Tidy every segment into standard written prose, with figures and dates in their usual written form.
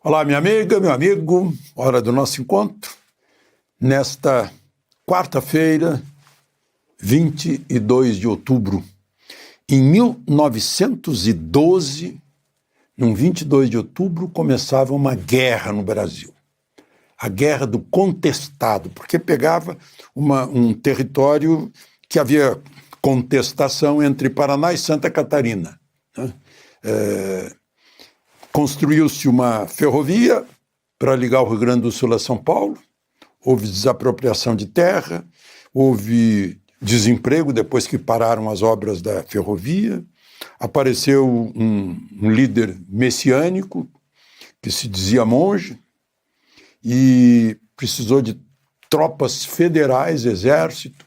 Olá, minha amiga, meu amigo, hora do nosso encontro. Nesta quarta-feira, 22 de outubro, em 1912, no 22 de outubro, começava uma guerra no Brasil. A Guerra do Contestado, porque pegava um território que havia contestação entre Paraná e Santa Catarina, né? Construiu-se uma ferrovia para ligar o Rio Grande do Sul a São Paulo, houve desapropriação de terra, houve desemprego depois que pararam as obras da ferrovia, apareceu um líder messiânico que se dizia monge e precisou de tropas federais, exército,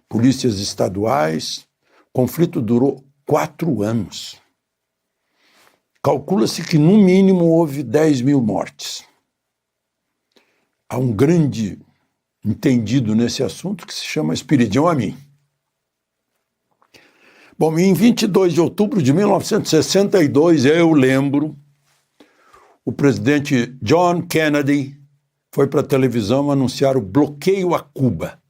polícias estaduais. O conflito durou 4 anos. Calcula-se que, no mínimo, houve 10 mil mortes. Há um grande entendido nesse assunto que se chama Espiridião Amin. Bom, em 22 de outubro de 1962, eu lembro, o presidente John Kennedy foi para a televisão anunciar o bloqueio a Cuba,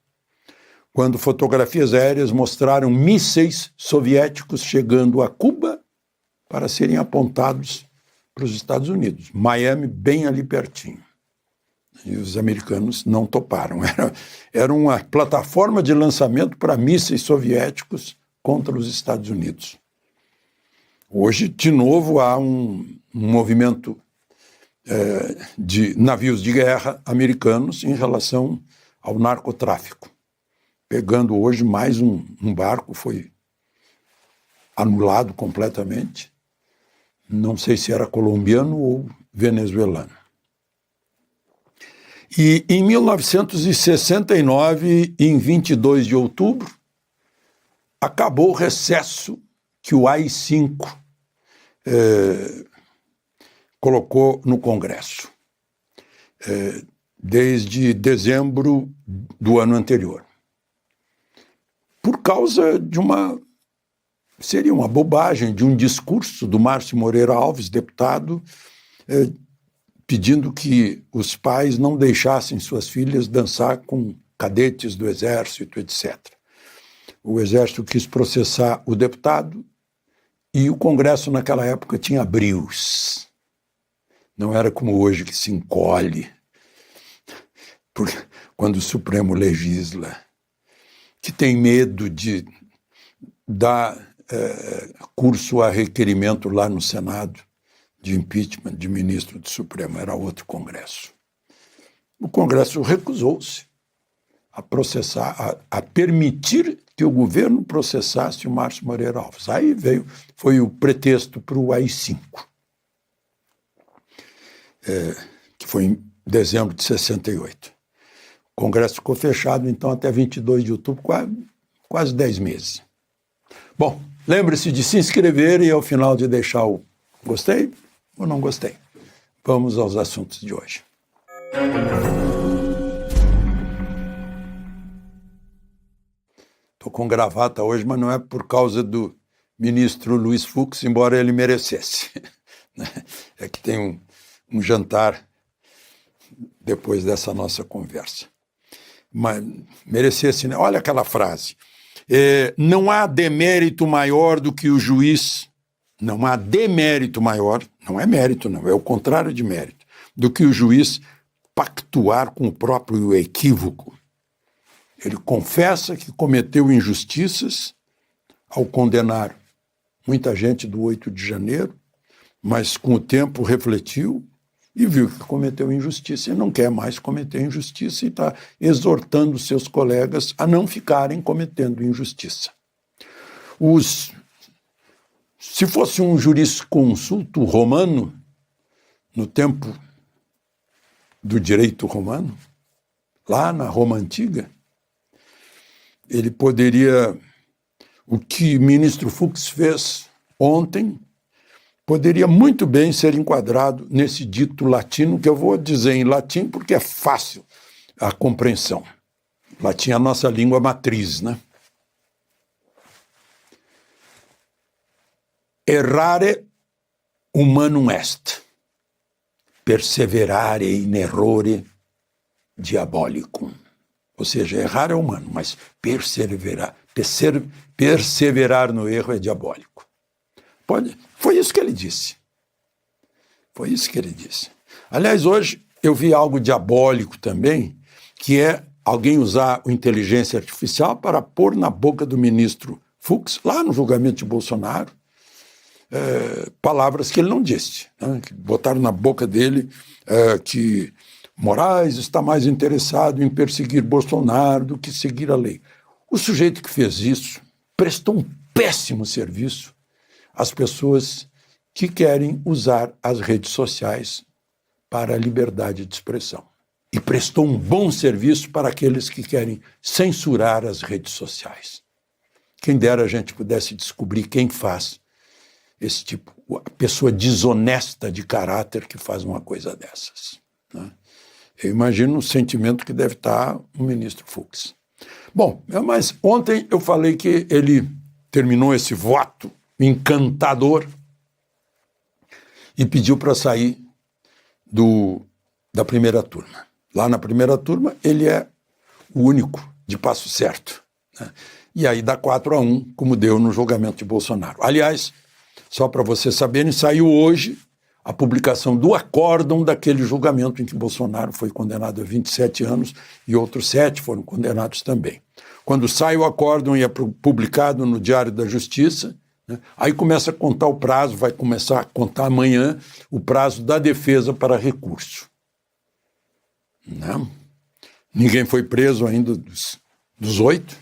quando fotografias aéreas mostraram mísseis soviéticos chegando a Cuba para serem apontados para os Estados Unidos. Miami, bem ali pertinho. E os americanos não toparam. Era uma plataforma de lançamento para mísseis soviéticos contra os Estados Unidos. Hoje, de novo, há um movimento de navios de guerra americanos em relação ao narcotráfico. Pegando hoje mais um barco, foi anulado completamente. Não sei se era colombiano ou venezuelano. E em 1969, em 22 de outubro, acabou o recesso que o AI-5 colocou no Congresso, desde dezembro do ano anterior. Por causa de seria uma bobagem, de um discurso do Márcio Moreira Alves, deputado, pedindo que os pais não deixassem suas filhas dançar com cadetes do Exército, etc. O Exército quis processar o deputado e o Congresso naquela época tinha brios. Não era como hoje que se encolhe quando o Supremo legisla, que tem medo de dar curso a requerimento lá no Senado de impeachment de ministro do Supremo. Era outro Congresso. O Congresso recusou-se a processar, a permitir que o governo processasse o Márcio Moreira Alves. Aí foi o pretexto para o AI-5, que foi em dezembro de 68. O Congresso ficou fechado, então, até 22 de outubro, quase 10 meses. Bom, lembre-se de se inscrever e, ao final, de deixar o gostei ou não gostei. Vamos aos assuntos de hoje. Estou com gravata hoje, mas não é por causa do ministro Luiz Fux, embora ele merecesse. É que tem um jantar depois dessa nossa conversa. Mas merecesse, né? Olha aquela frase. Não há demérito maior do que o juiz, não há demérito maior, não é mérito não, é o contrário de mérito, do que o juiz pactuar com o próprio equívoco. Ele confessa que cometeu injustiças ao condenar muita gente do 8 de janeiro, mas com o tempo refletiu e viu que cometeu injustiça e não quer mais cometer injustiça e está exortando seus colegas a não ficarem cometendo injustiça. Se fosse um jurisconsulto romano, no tempo do direito romano, lá na Roma Antiga, ele poderia, o que o ministro Fux fez ontem, poderia muito bem ser enquadrado nesse dito latino, que eu vou dizer em latim porque é fácil a compreensão. Latim é a nossa língua matriz, né? Errare humanum est. perseverare in errore diabolicum. Ou seja, errar é humano, mas perseverar no erro é diabólico. Foi isso que ele disse. Foi isso que ele disse. Aliás, hoje eu vi algo diabólico também, que é alguém usar a inteligência artificial para pôr na boca do ministro Fux, lá no julgamento de Bolsonaro, palavras que ele não disse, né? Que botaram na boca dele que Moraes está mais interessado em perseguir Bolsonaro do que seguir a lei. O sujeito que fez isso prestou um péssimo serviço às pessoas que querem usar as redes sociais para a liberdade de expressão. E prestou um bom serviço para aqueles que querem censurar as redes sociais. Quem dera a gente pudesse descobrir quem faz esse tipo, a pessoa desonesta de caráter que faz uma coisa dessas, né? Eu imagino o sentimento que deve estar o ministro Fux. Bom, mas ontem eu falei que ele terminou esse voto encantador e pediu para sair da primeira turma. Lá na primeira turma, ele é o único de passo certo, né? E aí dá 4-1, como deu no julgamento de Bolsonaro. Aliás, só para vocês saberem, saiu hoje a publicação do acórdão daquele julgamento em que Bolsonaro foi condenado a 27 anos e outros 7 foram condenados também. Quando sai o acórdão e é publicado no Diário da Justiça, né, aí começa a contar o prazo, vai começar a contar amanhã o prazo da defesa para recurso. Não. Ninguém foi preso ainda dos 8,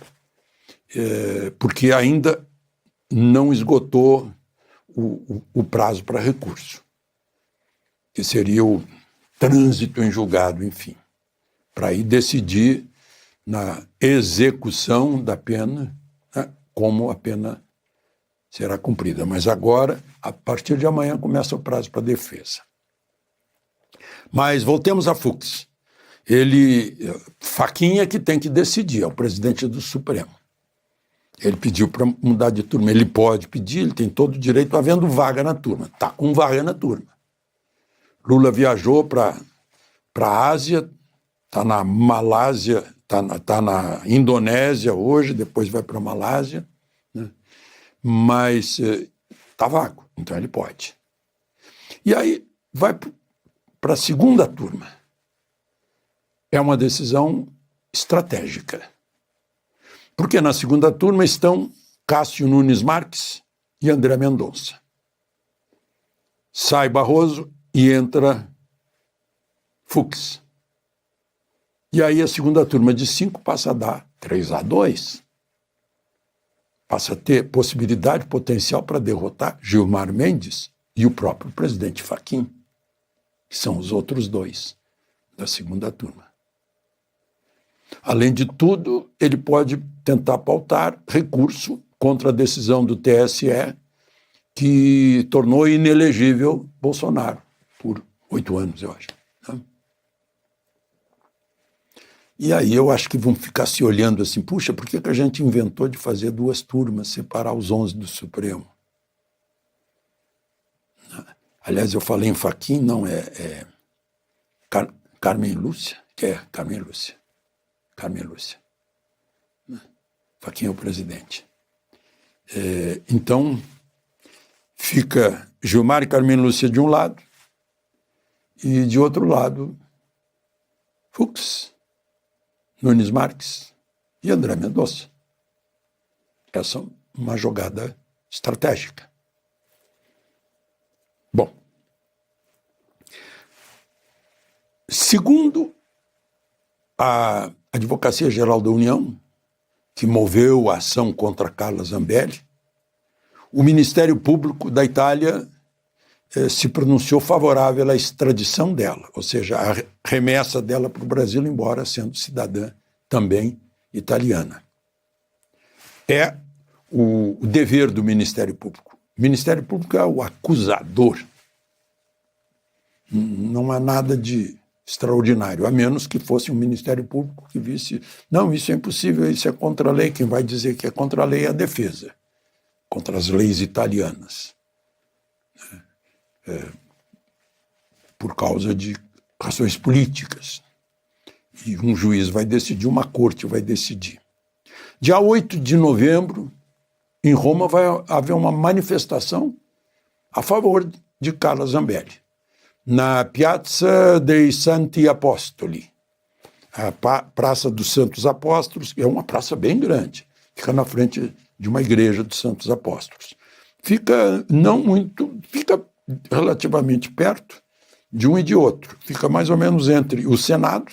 porque ainda não esgotou o prazo para recurso, que seria o trânsito em julgado, enfim, para aí decidir na execução da pena, né, como a pena será cumprida. Mas agora, a partir de amanhã, começa o prazo para defesa. Mas voltemos a Fux. Fachin é que tem que decidir, é o presidente do Supremo. Ele pediu para mudar de turma. Ele pode pedir, ele tem todo o direito, havendo vaga na turma. Está com vaga na turma. Lula viajou para a Ásia, está na Malásia, está na Indonésia hoje, depois vai para a Malásia, né? Mas está vago, então ele pode. E aí vai para a segunda turma. É uma decisão estratégica. Porque na segunda turma estão Cássio Nunes Marques e André Mendonça. Sai Barroso e entra Fux. E aí a segunda turma de 5 passa a dar 3-2. Passa a ter possibilidade potencial para derrotar Gilmar Mendes e o próprio presidente Fachin, que são os outros 2 da segunda turma. Além de tudo, ele pode tentar pautar recurso contra a decisão do TSE que tornou inelegível Bolsonaro por 8 anos, eu acho, né? E aí eu acho que vão ficar se olhando assim, puxa, por que a gente inventou de fazer 2 turmas, separar os 11 do Supremo? Aliás, eu falei em Fachin, não, Carmen Lúcia, que é Carmen Lúcia. Carmen Lúcia. Fachin é o presidente. Então, fica Gilmar e Carmen Lúcia de um lado e, de outro lado, Fux, Nunes Marques e André Mendonça. Essa é uma jogada estratégica. Bom, segundo a Advocacia Geral da União, que moveu a ação contra Carla Zambelli, o Ministério Público da Itália se pronunciou favorável à extradição dela, ou seja, a remessa dela para o Brasil, embora sendo cidadã também italiana. É o dever do Ministério Público. O Ministério Público é o acusador. Não há nada de extraordinário, a menos que fosse um Ministério Público que visse, não, isso é impossível, isso é contra a lei, quem vai dizer que é contra a lei é a defesa, contra as leis italianas. por causa de razões políticas. E um juiz vai decidir, uma corte vai decidir. Dia 8 de novembro, em Roma, vai haver uma manifestação a favor de Carla Zambelli, na Piazza dei Santi Apostoli, a Praça dos Santos Apóstolos, que é uma praça bem grande, fica na frente de uma igreja dos Santos Apóstolos. Fica relativamente perto de um e de outro. Fica mais ou menos entre o Senado,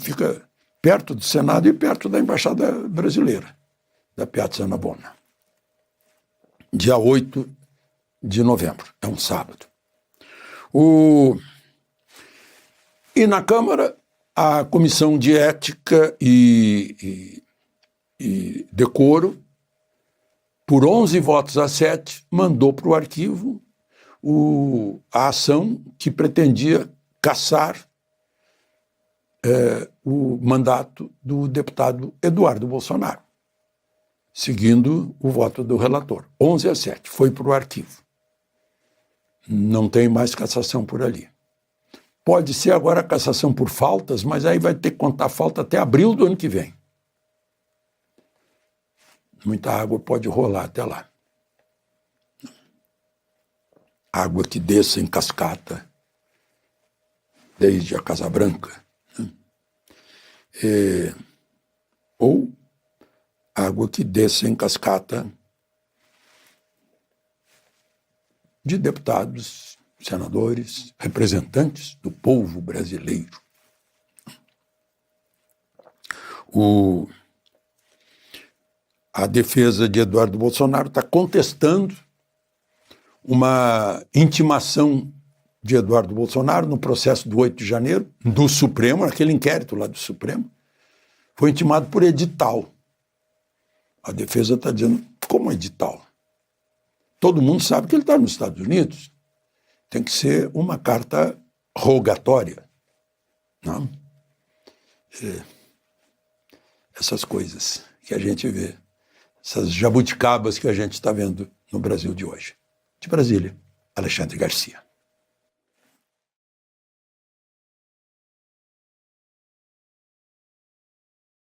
fica perto do Senado e perto da Embaixada Brasileira, da Piazza Navona. Dia 8 de novembro, é um sábado. E na Câmara, a Comissão de Ética e Decoro, por 11 votos a 7, mandou para o arquivo a ação que pretendia cassar o mandato do deputado Eduardo Bolsonaro, seguindo o voto do relator. 11 a 7, foi para o arquivo. Não tem mais cassação por ali. Pode ser agora cassação por faltas, mas aí vai ter que contar falta até abril do ano que vem. Muita água pode rolar até lá. Água que desça em cascata, desde a Casa Branca. Ou água que desça em cascata de deputados, senadores, representantes do povo brasileiro. A defesa de Eduardo Bolsonaro está contestando uma intimação de Eduardo Bolsonaro no processo do 8 de janeiro, do Supremo, naquele inquérito lá do Supremo, foi intimado por edital. A defesa está dizendo, como edital? Todo mundo sabe que ele está nos Estados Unidos. Tem que ser uma carta rogatória. Não? Essas coisas que a gente vê, essas jabuticabas que a gente está vendo no Brasil de hoje. De Brasília, Alexandre Garcia.